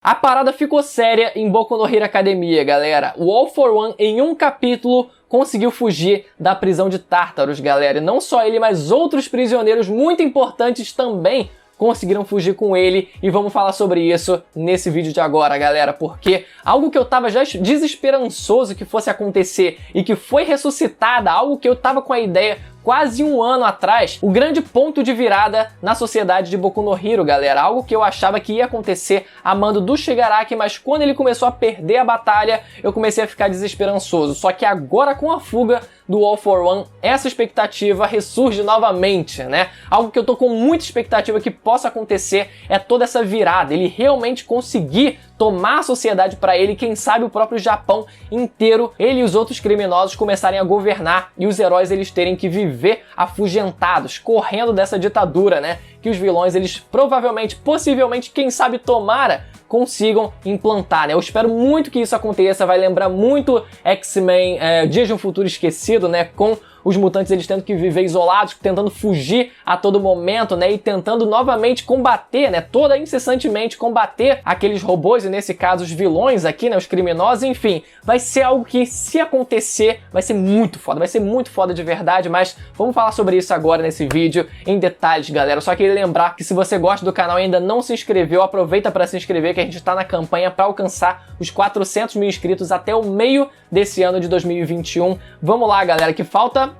A parada ficou séria em Boku no Hero Academia, galera. O All for One, em um capítulo, conseguiu fugir da prisão de Tartarus, galera. E não só ele, mas outros prisioneiros muito importantes também conseguiram fugir com ele, e vamos falar sobre isso nesse vídeo de agora, galera, porque algo que eu tava já desesperançoso que fosse acontecer e que foi ressuscitada, algo que eu tava com a ideia quase um ano atrás, o grande ponto de virada na sociedade de Boku no Hero, galera. Algo que eu achava que ia acontecer a mando do Shigaraki, mas quando ele começou a perder a batalha, eu comecei a ficar desesperançoso. Só que agora, com a fuga do All for One, essa expectativa ressurge novamente, né? Algo que eu tô com muita expectativa que possa acontecer é toda essa virada, ele realmente conseguir tomar a sociedade para ele, quem sabe o próprio Japão inteiro, ele e os outros criminosos começarem a governar e os heróis eles terem que viver afugentados, correndo dessa ditadura, né? Que os vilões eles provavelmente, possivelmente, quem sabe tomara, consigam implantar, né? Eu espero muito que isso aconteça, vai lembrar muito X-Men Dias de um Futuro Esquecido, né? Com os mutantes eles tendo que viver isolados, tentando fugir a todo momento, né? E tentando novamente combater, né? Toda incessantemente combater aqueles robôs, e nesse caso os vilões aqui, né? Os criminosos, enfim. Vai ser algo que, se acontecer, vai ser muito foda de verdade, mas vamos falar sobre isso agora nesse vídeo em detalhes, galera. Eu só queria lembrar que se você gosta do canal e ainda não se inscreveu, aproveita para se inscrever, que a gente está na campanha para alcançar os 400 mil inscritos até o meio desse ano de 2021. Vamos lá, galera, que falta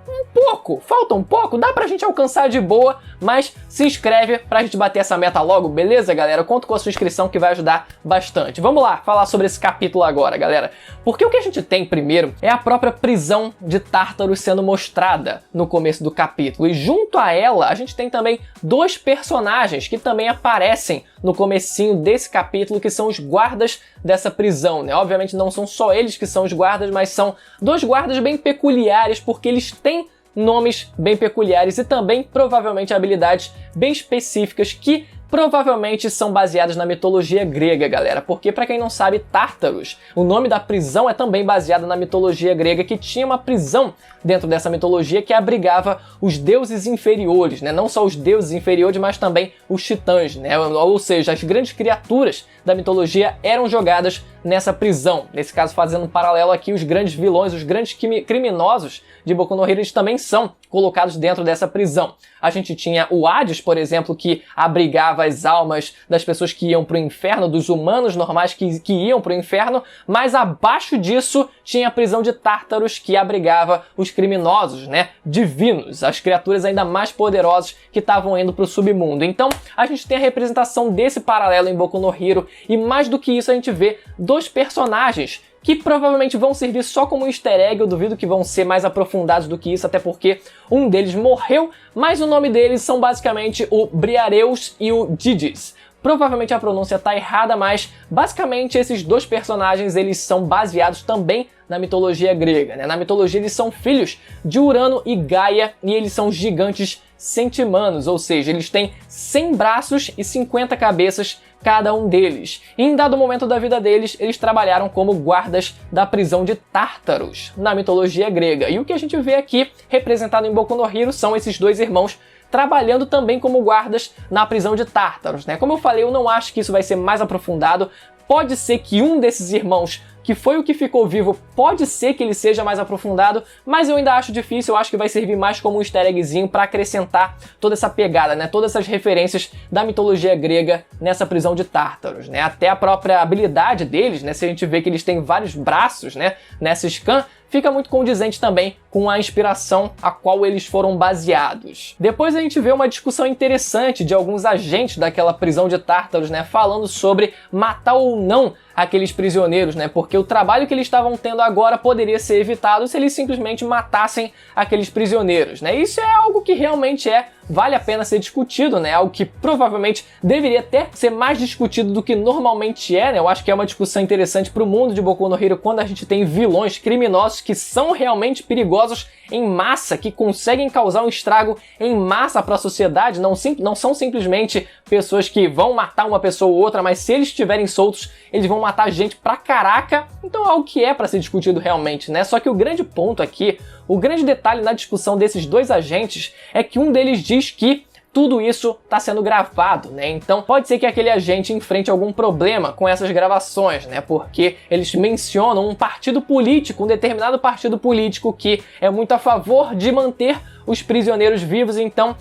um pouco, dá pra gente alcançar de boa, mas se inscreve pra gente bater essa meta logo, beleza, galera? Eu conto com a sua inscrição que vai ajudar bastante. Vamos lá, falar sobre esse capítulo agora, galera. Porque o que a gente tem primeiro é a própria prisão de Tartarus sendo mostrada no começo do capítulo, e junto a ela a gente tem também dois personagens que também aparecem no comecinho desse capítulo, que são os guardas dessa prisão, né? Obviamente não são só eles que são os guardas, mas são dois guardas bem peculiares, porque eles têm nomes bem peculiares e também provavelmente habilidades bem específicas que provavelmente são baseadas na mitologia grega, galera, porque pra quem não sabe, Tartarus, o nome da prisão é também baseado na mitologia grega, que tinha uma prisão dentro dessa mitologia que abrigava os deuses inferiores, né? Não só os deuses inferiores, mas também os titãs, né? Ou seja, as grandes criaturas da mitologia eram jogadas nessa prisão. Nesse caso, fazendo um paralelo aqui, os grandes vilões, os grandes criminosos de Boku no Hero, eles também são colocados dentro dessa prisão. A gente tinha o Hades, por exemplo, que abrigava as almas das pessoas que iam para o inferno, dos humanos normais que iam para o inferno, mas abaixo disso tinha a prisão de Tartarus, que abrigava os criminosos, né, divinos, as criaturas ainda mais poderosas que estavam indo para o submundo. Então, a gente tem a representação desse paralelo em Boku no Hero, e mais do que isso a gente vê dois personagens que provavelmente vão servir só como easter egg. Eu duvido que vão ser mais aprofundados do que isso, até porque um deles morreu, mas o nome deles são basicamente o Briareus e o Didis. Provavelmente a pronúncia tá errada, mas basicamente esses dois personagens eles são baseados também na mitologia grega, né? Na mitologia eles são filhos de Urano e Gaia, e eles são gigantes centimanos, ou seja, eles têm 100 braços e 50 cabeças cada um deles. E em dado momento da vida deles, eles trabalharam como guardas da prisão de Tartarus, na mitologia grega. E o que a gente vê aqui, representado em Boku no Hero, são esses dois irmãos trabalhando também como guardas na prisão de Tartarus, né? Como eu falei, eu não acho que isso vai ser mais aprofundado. Pode ser que um desses irmãos, que foi o que ficou vivo, pode ser que ele seja mais aprofundado, mas eu ainda acho difícil. Eu acho que vai servir mais como um easter eggzinho para acrescentar toda essa pegada, né? Todas essas referências da mitologia grega nessa prisão de Tartarus, né? Até a própria habilidade deles, né? Se a gente vê que eles têm vários braços, né? Nessa scan, fica muito condizente também com a inspiração a qual eles foram baseados. Depois a gente vê uma discussão interessante de alguns agentes daquela prisão de Tartarus, né, falando sobre matar ou não aqueles prisioneiros, né, porque o trabalho que eles estavam tendo agora poderia ser evitado se eles simplesmente matassem aqueles prisioneiros, né. Isso é algo que realmente vale a pena ser discutido, né? Algo que provavelmente deveria até ser mais discutido do que normalmente né? Eu acho que é uma discussão interessante para o mundo de Boku no Hero quando a gente tem vilões criminosos que são realmente perigosos em massa, que conseguem causar um estrago em massa para a sociedade, não são simplesmente pessoas que vão matar uma pessoa ou outra, mas se eles estiverem soltos, eles vão matar gente pra caraca. Então é algo que é para ser discutido realmente, né? Só que o grande ponto aqui, o grande detalhe na discussão desses dois agentes é que um deles diz que tudo isso está sendo gravado, né? Então pode ser que aquele agente enfrente algum problema com essas gravações, né? Porque eles mencionam um partido político, um determinado partido político que é muito a favor de manter os prisioneiros vivos, então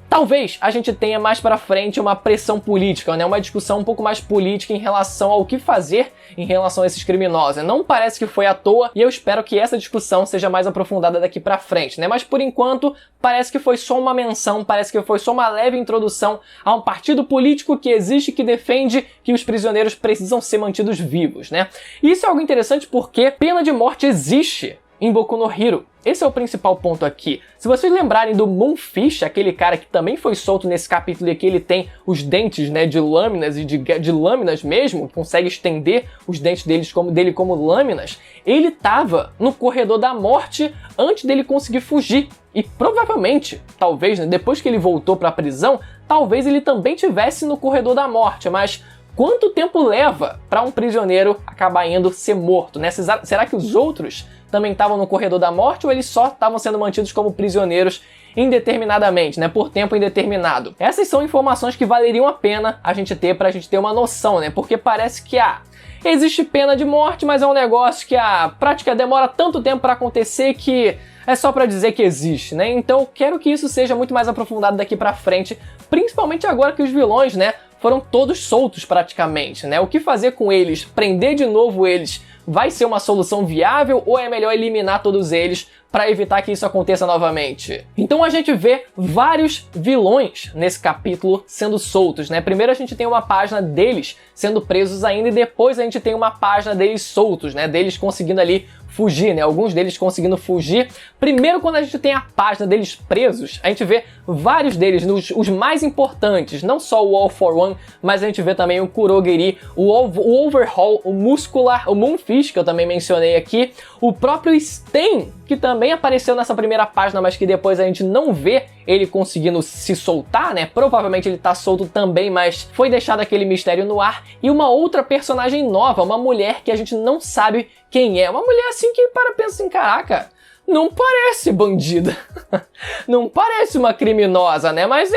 talvez a gente tenha mais pra frente uma pressão política, né? Uma discussão um pouco mais política em relação ao que fazer em relação a esses criminosos. Não parece que foi à toa e eu espero que essa discussão seja mais aprofundada daqui pra frente, né? Mas por enquanto parece que foi só uma menção, parece que foi só uma leve introdução a um partido político que existe, que defende que os prisioneiros precisam ser mantidos vivos, né? E isso é algo interessante porque pena de morte existe em Boku no Hero. Esse é o principal ponto aqui. Se vocês lembrarem do Moonfish, aquele cara que também foi solto nesse capítulo e que ele tem os dentes, né, de lâminas e de lâminas mesmo, consegue estender os dentes dele como lâminas, ele tava no corredor da morte antes dele conseguir fugir. E provavelmente, talvez, né, depois que ele voltou para a prisão, talvez ele também tivesse no corredor da morte, mas quanto tempo leva para um prisioneiro acabar indo ser morto, né? Será que os outros também estavam no corredor da morte ou eles só estavam sendo mantidos como prisioneiros indeterminadamente, né? Por tempo indeterminado? Essas são informações que valeriam a pena a gente ter pra gente ter uma noção, né? Porque parece que existe pena de morte, mas é um negócio que a prática demora tanto tempo para acontecer que é só pra dizer que existe, né? Então eu quero que isso seja muito mais aprofundado daqui pra frente, principalmente agora que os vilões, né, foram todos soltos praticamente, né? O que fazer com eles? Prender de novo eles vai ser uma solução viável ou é melhor eliminar todos eles para evitar que isso aconteça novamente? Então a gente vê vários vilões nesse capítulo sendo soltos, né? Primeiro a gente tem uma página deles sendo presos ainda e depois a gente tem uma página deles soltos, né? Deles conseguindo ali fugir, né? Alguns deles conseguindo fugir. Primeiro, quando a gente tem a página deles presos, a gente vê vários deles, os mais importantes, não só o All for One, mas a gente vê também o Kurogiri, o Overhaul, o Muscular, o Moonfish, que eu também mencionei aqui, o próprio Stain, que também apareceu nessa primeira página, mas que depois a gente não vê ele conseguindo se soltar, né? Provavelmente ele tá solto também, mas foi deixado aquele mistério no ar. E uma outra personagem nova, uma mulher que a gente não sabe quem é. Uma mulher assim que pensa assim, caraca, não parece bandida. Não parece uma criminosa, né? Mas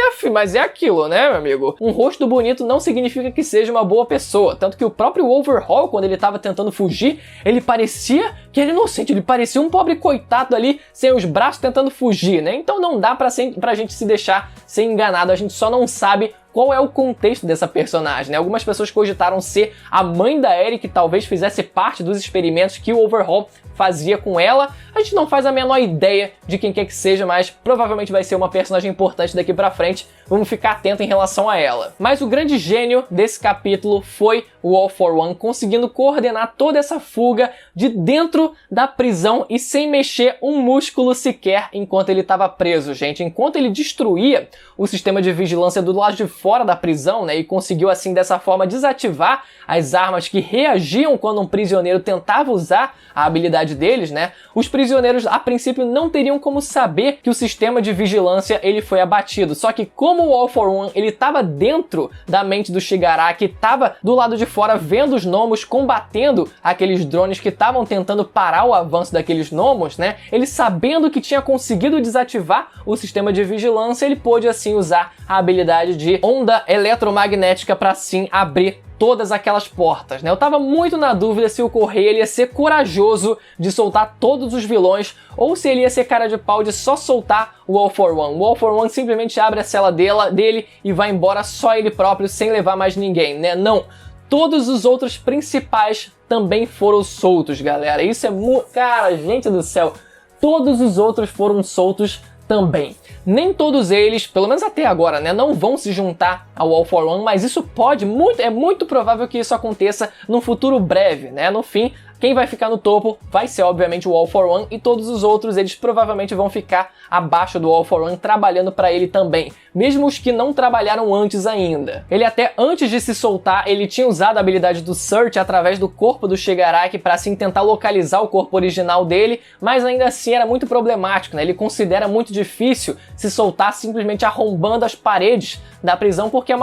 é aquilo, né, meu amigo? Um rosto bonito não significa que seja uma boa pessoa. Tanto que o próprio Overhaul, quando ele tava tentando fugir, ele parecia que era inocente. Ele parecia um pobre coitado ali, sem os braços, tentando fugir, né? Então não dá pra gente se deixar ser enganado. A gente só não sabe qual é o contexto dessa personagem, né? Algumas pessoas cogitaram ser a mãe da Eri, que talvez fizesse parte dos experimentos que o Overhaul fazia com ela. A gente não faz a menor ideia de quem quer que seja, mas provavelmente vai ser uma personagem importante daqui pra frente. Vamos ficar atento em relação a ela. Mas o grande gênio desse capítulo foi o All for One, conseguindo coordenar toda essa fuga de dentro da prisão e sem mexer um músculo sequer enquanto ele estava preso, gente. Enquanto ele destruía o sistema de vigilância do lado de fora da prisão, né, e conseguiu assim dessa forma desativar as armas que reagiam quando um prisioneiro tentava usar a habilidade deles, né? Os prisioneiros a princípio não teriam como saber que o sistema de vigilância ele foi abatido. Só que como o All for One ele estava dentro da mente do Shigaraki, estava do lado de fora vendo os gnomos, combatendo aqueles drones que estavam tentando parar o avanço daqueles gnomos, né? Ele sabendo que tinha conseguido desativar o sistema de vigilância, ele pôde assim usar a habilidade de onda eletromagnética para assim abrir todas aquelas portas, né? Eu tava muito na dúvida se o Correia ele ia ser corajoso de soltar todos os vilões ou se ele ia ser cara de pau de só soltar o All for One. O All for One simplesmente abre a cela dele e vai embora só ele próprio sem levar mais ninguém, né? Não. Todos os outros principais também foram soltos, galera. Isso é muito... Cara, gente do céu. Todos os outros foram soltos também. Nem todos eles, pelo menos até agora, né, não vão se juntar ao All for One, mas isso é muito provável que isso aconteça num futuro breve, né? No fim, quem vai ficar no topo vai ser, obviamente, o All for One e todos os outros, eles provavelmente vão ficar abaixo do All for One, trabalhando para ele também. Mesmo os que não trabalharam antes ainda. Ele até antes de se soltar, ele tinha usado a habilidade do Search através do corpo do Shigaraki para assim tentar localizar o corpo original dele, mas ainda assim era muito problemático, né? Ele considera muito difícil se soltar simplesmente arrombando as paredes da prisão porque é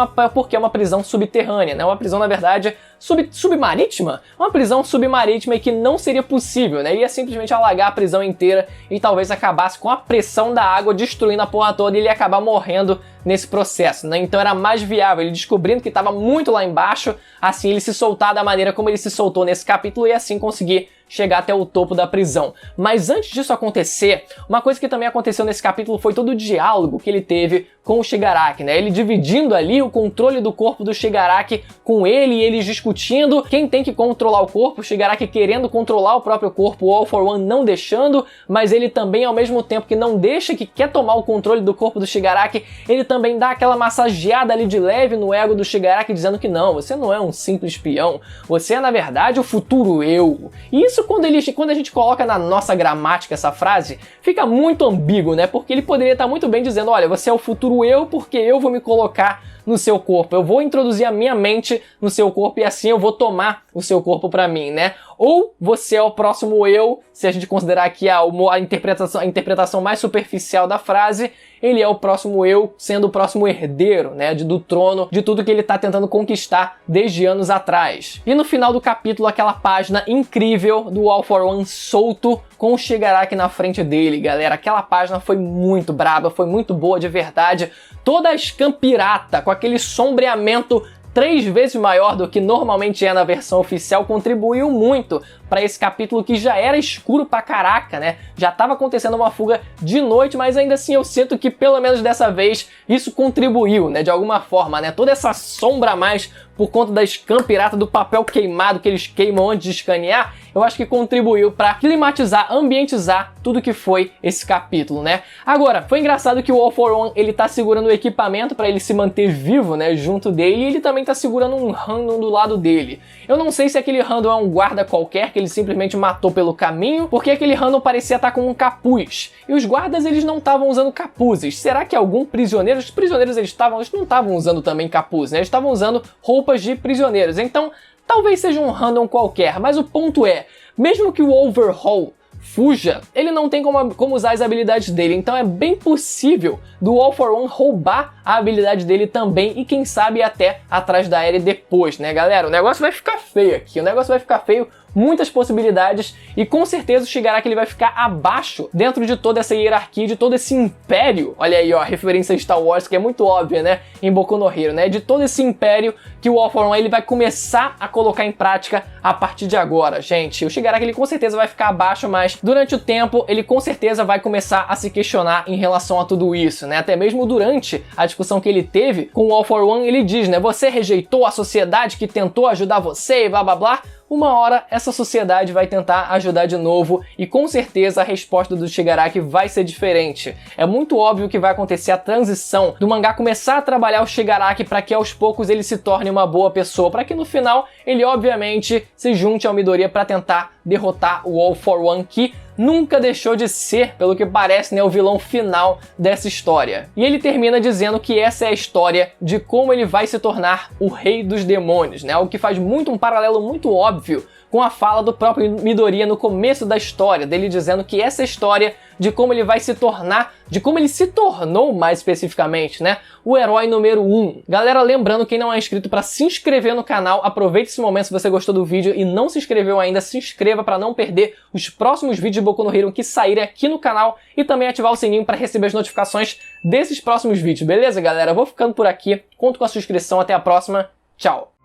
uma prisão subterrânea, né? Uma prisão, na verdade, submarítima? Uma prisão submarítima e que não seria possível, né? Ele ia simplesmente alagar a prisão inteira e talvez acabasse com a pressão da água destruindo a porra toda e ele ia acabar morrendo nesse processo, né? Então era mais viável, ele descobrindo que estava muito lá embaixo, assim ele se soltar da maneira como ele se soltou nesse capítulo e assim conseguir chegar até o topo da prisão. Mas antes disso acontecer, uma coisa que também aconteceu nesse capítulo foi todo o diálogo que ele teve com o Shigaraki, né? Ele dividindo ali o controle do corpo do Shigaraki com ele e eles discutindo quem tem que controlar o corpo, o Shigaraki querendo controlar o próprio corpo, o All for One não deixando, mas ele também ao mesmo tempo que não deixa, que quer tomar o controle do corpo do Shigaraki, ele também dá aquela massageada ali de leve no ego do Shigaraki dizendo que não, você não é um simples espião, você é na verdade o futuro eu. E isso quando a gente coloca na nossa gramática essa frase, fica muito ambíguo, né? Porque ele poderia estar muito bem dizendo, olha, você é o futuro eu porque eu vou me colocar no seu corpo, eu vou introduzir a minha mente no seu corpo e assim eu vou tomar o seu corpo pra mim, né? Ou você é o próximo eu, se a gente considerar aqui a interpretação mais superficial da frase, ele é o próximo eu, sendo o próximo herdeiro, né, do trono, de tudo que ele tá tentando conquistar desde anos atrás. E no final do capítulo, aquela página incrível do All for One solto com o Shigaraki na frente dele, galera. Aquela página foi muito braba, foi muito boa de verdade. Toda a escampirata, com aquele sombreamento 3 vezes maior do que normalmente é na versão oficial, contribuiu muito para esse capítulo que já era escuro pra caraca, né? Já tava acontecendo uma fuga de noite, mas ainda assim eu sinto que pelo menos dessa vez isso contribuiu, né? De alguma forma, né? Toda essa sombra a mais por conta da escampirata, do papel queimado que eles queimam antes de escanear, eu acho que contribuiu para climatizar, ambientizar tudo que foi esse capítulo, né? Agora, foi engraçado que o All for One, ele tá segurando o equipamento para ele se manter vivo, né? Junto dele, e ele também tá segurando um random do lado dele. Eu não sei se aquele random é um guarda qualquer, que ele simplesmente matou pelo caminho, porque aquele random parecia estar com um capuz. E os guardas, eles não estavam usando capuzes. Será que algum prisioneiro... Os prisioneiros, eles não estavam usando também capuz, né? Eles estavam usando roupas de prisioneiros. Então, talvez seja um random qualquer, mas o ponto é, mesmo que o Overhaul fuja, ele não tem como usar as habilidades dele, então é bem possível do All for One roubar a habilidade dele também e quem sabe até atrás da Eri depois, né, galera? O negócio vai ficar feio aqui, o negócio vai ficar feio, muitas possibilidades e com certeza o Shigaraki ele vai ficar abaixo dentro de toda essa hierarquia, de todo esse império. Olha aí, ó, a referência a Star Wars que é muito óbvia, né, em Boku no Hero, né, de todo esse império que o All for One ele vai começar a colocar em prática a partir de agora, gente. O Shigaraki ele com certeza vai ficar abaixo, mas durante o tempo ele com certeza vai começar a se questionar em relação a tudo isso, né, até mesmo durante a discussão que ele teve com o All for One, ele diz, né, você rejeitou a sociedade que tentou ajudar você e blá blá blá. Uma hora essa sociedade vai tentar ajudar de novo e com certeza a resposta do Shigaraki vai ser diferente. É muito óbvio que vai acontecer a transição do mangá começar a trabalhar o Shigaraki para que aos poucos ele se torne uma boa pessoa, para que no final ele obviamente se junte ao Midoriya para tentar derrotar o All for One, que nunca deixou de ser, pelo que parece, né, o vilão final dessa história. E ele termina dizendo que essa é a história de como ele vai se tornar o Rei dos Demônios, né? O que faz um paralelo muito óbvio com a fala do próprio Midoriya no começo da história, dele dizendo que essa é a história de como ele vai se tornar, de como ele se tornou mais especificamente, né, o herói número 1. Galera, lembrando, quem não é inscrito para se inscrever no canal, aproveite esse momento se você gostou do vídeo e não se inscreveu ainda, se inscreva para não perder os próximos vídeos de Boku no Hero que saírem aqui no canal e também ativar o sininho para receber as notificações desses próximos vídeos, beleza, galera? Eu vou ficando por aqui, conto com a sua inscrição, até a próxima, tchau!